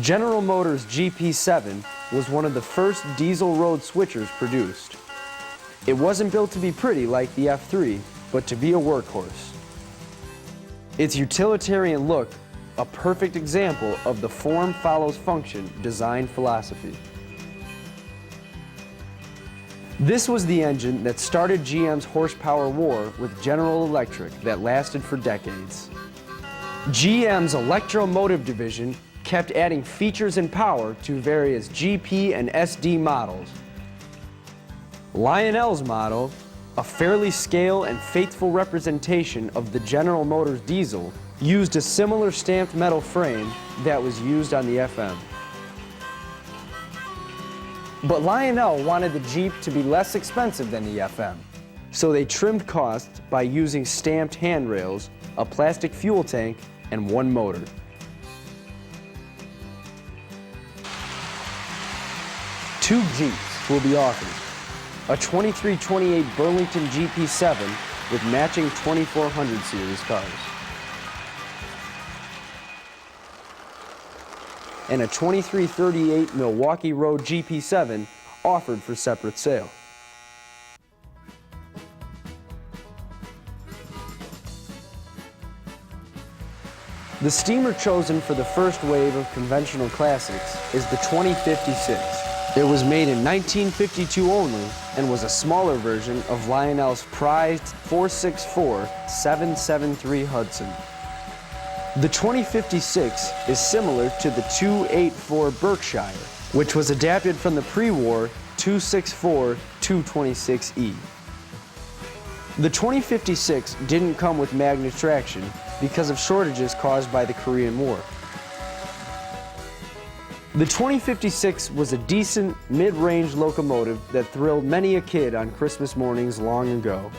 General Motors' GP7 was one of the first diesel road switchers produced. It wasn't built to be pretty like the F3, but to be a workhorse. Its utilitarian look, a perfect example of the form follows function design philosophy. This was the engine that started GM's horsepower war with General Electric that lasted for decades. GM's electromotive division kept adding features and power to various GP and SD models. Lionel's model, a fairly scale and faithful representation of the General Motors diesel, used a similar stamped metal frame that was used on the FM. But Lionel wanted the Jeep to be less expensive than the FM, so they trimmed costs by using stamped handrails, a plastic fuel tank, and one motor. Two Jeeps will be offered. A 2328 Burlington GP7 with matching 2400 series cars. And a 2338 Milwaukee Road GP7 offered for separate sale. The steamer chosen for the first wave of conventional classics is the 2056. It was made in 1952 only and was a smaller version of Lionel's prized 464-773 Hudson. The 2056 is similar to the 284 Berkshire, which was adapted from the pre-war 264-226E. The 2056 didn't come with magnet traction because of shortages caused by the Korean War. The 2056 was a decent, mid-range locomotive that thrilled many a kid on Christmas mornings long ago.